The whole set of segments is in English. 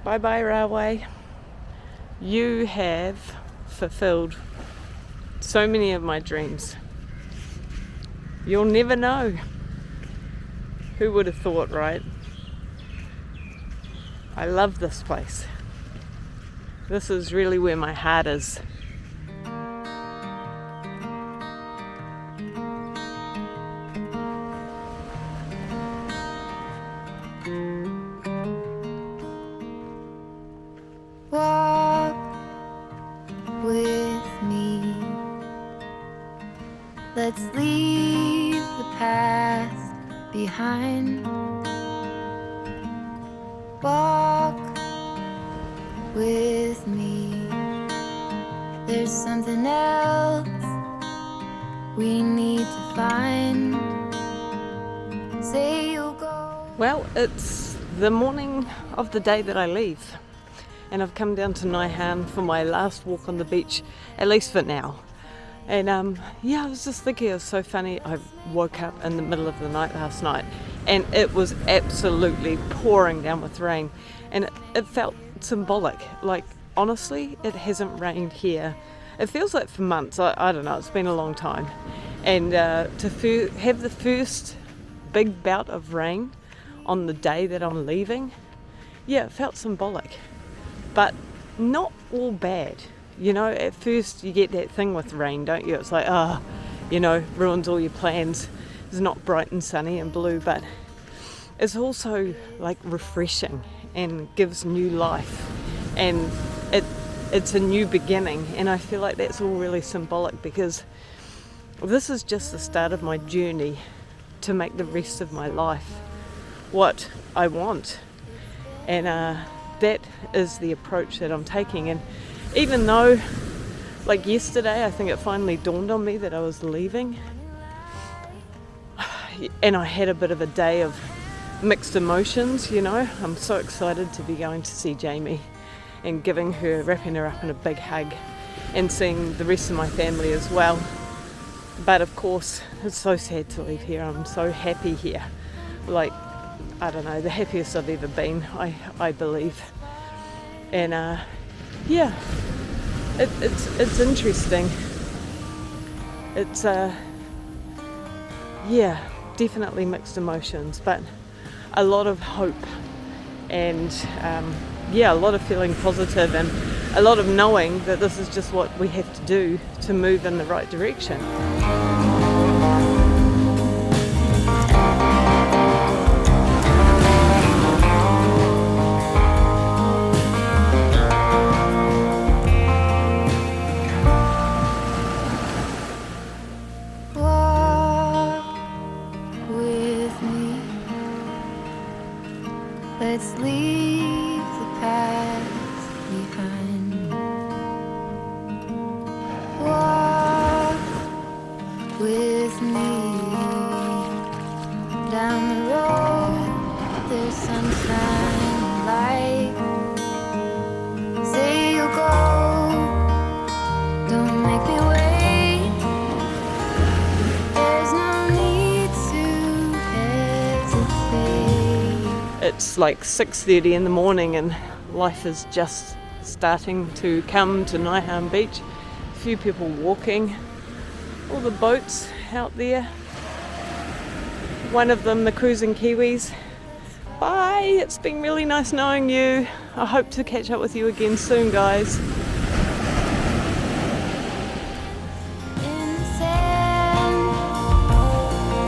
Bye bye railway. You have fulfilled so many of my dreams. You'll never know. Who would have thought, right? I love this place. This is really where my heart is. Walk with me. Let's leave the past behind. Walk with me. There's something else we need to find. Say you'll go. Well, it's the morning of the day that I leave. And I've come down to Nai Han for my last walk on the beach, at least for now. And I was just thinking, it was so funny. I woke up in the middle of the night last night and it was absolutely pouring down with rain. And it felt symbolic. Like, honestly, it hasn't rained here. It feels like for months. I don't know, it's been a long time. And to have the first big bout of rain on the day that I'm leaving, yeah, it felt symbolic. But not all bad. You know, at first you get that thing with rain, don't you? It's like, ruins all your plans. It's not bright and sunny and blue, but it's also like refreshing and gives new life. And it's a new beginning. And I feel like that's all really symbolic because this is just the start of my journey to make the rest of my life what I want. And that is the approach that I'm taking. And even though, like yesterday, I think it finally dawned on me that I was leaving, and I had a bit of a day of mixed emotions, you know. I'm so excited to be going to see Jamie and wrapping her up in a big hug and seeing the rest of my family as well. But of course, it's so sad to leave here. I'm so happy here. Like, I don't know, the happiest I've ever been, I believe. And it's interesting. It's definitely mixed emotions, but a lot of hope and a lot of feeling positive and a lot of knowing that this is just what we have to do to move in the right direction. Let's leave the past behind. Walk with me. Down the road, there's sunshine and light. Say you'll go, don't make me wait. There's no need to hesitate. It's like 6:30 in the morning and life is just starting to come to Nai Han Beach. A few people walking, all the boats out there. One of them, the Cruising Kiwis. Bye, it's been really nice knowing you. I hope to catch up with you again soon, guys. In the sand,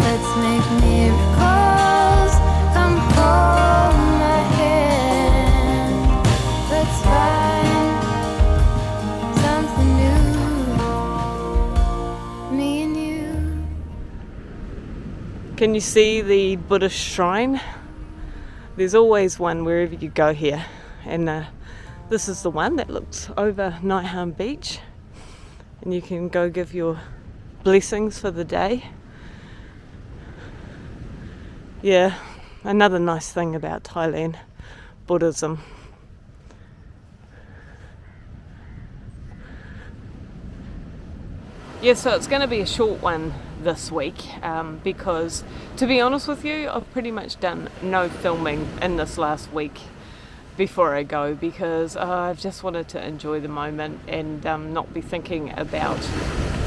let's make miracles. Come hold my hand. Let's find something new, me and you. Can you see the Buddhist shrine? There's always one wherever you go here, and this is the one that looks over Nai Han Beach, and you can go give your blessings for the day. Yeah, another nice thing about Thailand, Buddhism. Yeah, so it's going to be a short one this week because, to be honest with you, I've pretty much done no filming in this last week. before I go, because I've just wanted to enjoy the moment and not be thinking about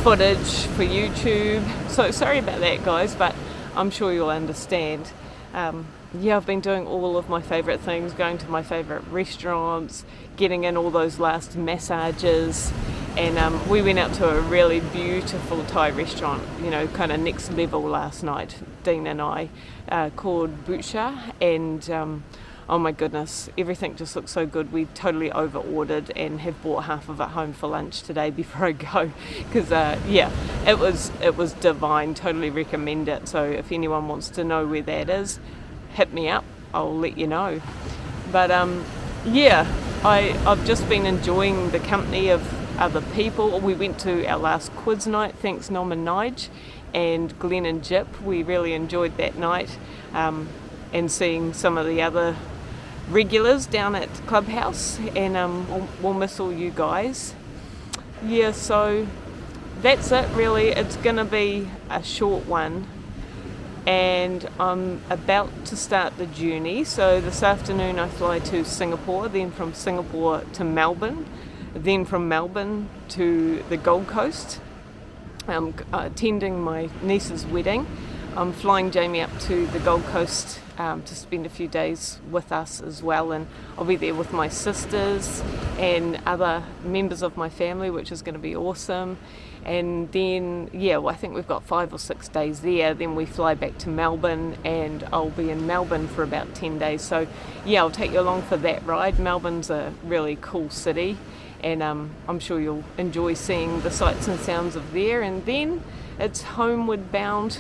footage for YouTube. So sorry about that, guys, but I'm sure you'll understand. I've been doing all of my favourite things, going to my favourite restaurants, getting in all those last massages, and we went out to a really beautiful Thai restaurant, kind of next level last night, Dean and I, called Butcher, and oh my goodness, everything just looks so good. We totally over ordered and have brought half of it home for lunch today before I go, because it was divine. Totally recommend it. So if anyone wants to know where that is, hit me up, I'll let you know. But I've just been enjoying the company of other people. We went to our last quiz night, thanks Nom and Nige and Glenn and Jip. We really enjoyed that night, and seeing some of the other regulars down at Clubhouse, and we'll miss all you guys. So that's it really. It's gonna be a short one, and I'm about to start the journey. So this afternoon I fly to Singapore, then from Singapore to Melbourne, then from Melbourne to the Gold Coast. I'm attending my niece's wedding. I'm flying Jamie up to the Gold Coast to spend a few days with us as well, and I'll be there with my sisters and other members of my family, which is going to be awesome. And then I think we've got 5 or 6 days there. Then we fly back to Melbourne, and I'll be in Melbourne for about 10 days. So I'll take you along for that ride. Melbourne's a really cool city, and I'm sure you'll enjoy seeing the sights and sounds of there. And then it's homeward bound.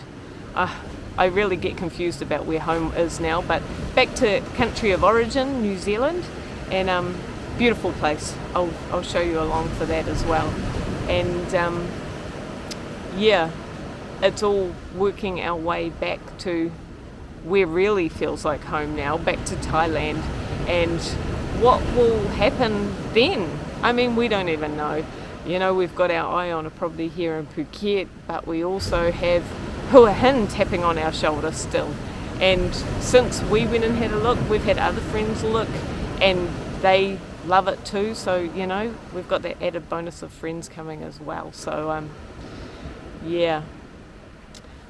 I really get confused about where home is now, but back to country of origin, New Zealand, and beautiful place. I'll show you along for that as well. And it's all working our way back to where really feels like home now, back to Thailand. And what will happen then? I mean, we don't even know. We've got our eye on a property here in Phuket, but we also have Hua Hin tapping on our shoulder still. And since we went and had a look, we've had other friends look, and they love it too. So, we've got that added bonus of friends coming as well. So,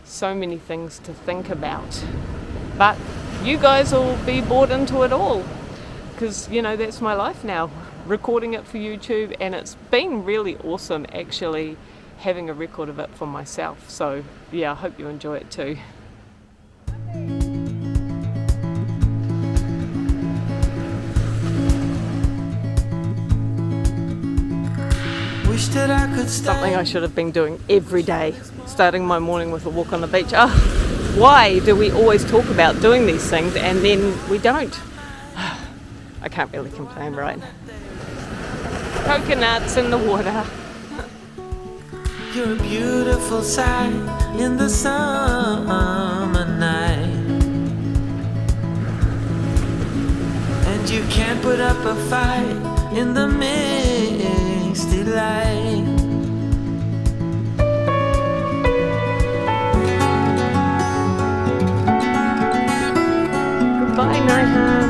so many things to think about. But you guys will be bought into it all, because, that's my life now, recording it for YouTube, and it's been really awesome actually having a record of it for myself. So I hope you enjoy it too. Something I should have been doing every day, starting my morning with a walk on the beach. Why do we always talk about doing these things and then we don't? I can't really complain, right? Coconuts in the water. You're a beautiful sight in the summer night, and you can't put up a fight in the misty light. Goodbye, Naihan.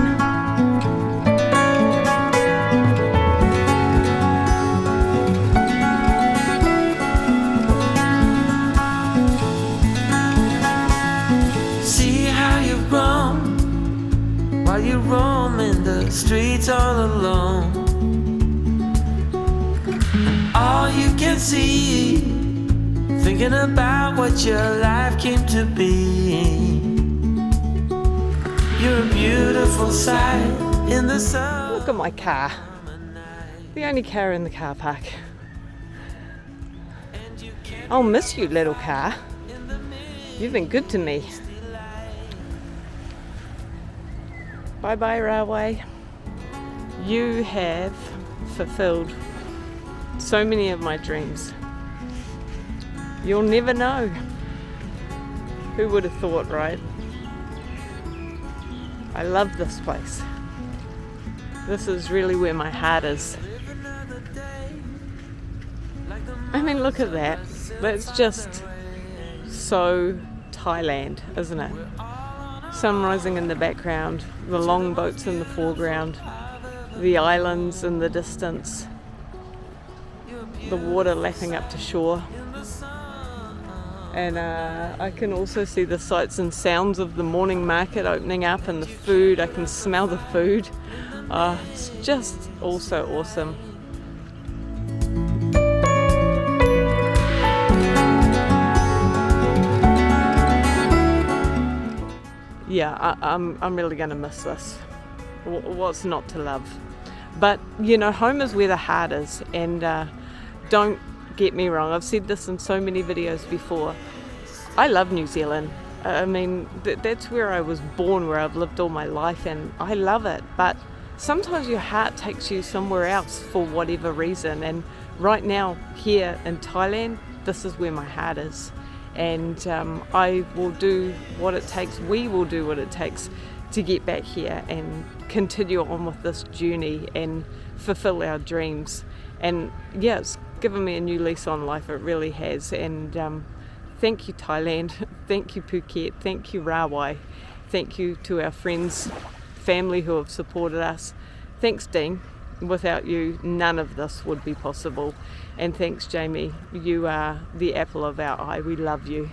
You roam in the streets all alone. All you can see, thinking about what your life came to be. You're a beautiful sight in the sun. Look at my car. The only car in the car park. I'll miss you, little car. You've been good to me. Bye bye, railway. You have fulfilled so many of my dreams. You'll never know. Who would have thought, right? I love this place. This is really where my heart is. I mean, look at that. That's just so Thailand, isn't it? sun rising in the background, the long boats in the foreground, the islands in the distance, the water lapping up to shore. And I can also see the sights and sounds of the morning market opening up and the food. I can smell the food. It's just also awesome. Yeah, I'm really going to miss this. What's not to love? But, you know, home is where the heart is. And don't get me wrong, I've said this in so many videos before. I love New Zealand. I mean, that's where I was born, where I've lived all my life, and I love it. But sometimes your heart takes you somewhere else for whatever reason. And right now, here in Thailand, this is where my heart is. And I will do what it takes, we will do what it takes to get back here and continue on with this journey and fulfill our dreams. And yeah, it's given me a new lease on life, it really has. And thank you, Thailand, thank you, Phuket, thank you, Rawai, thank you to our friends, family who have supported us. Thanks, Dean. Without you, none of this would be possible. And thanks, Jamie. You are the apple of our eye. We love you.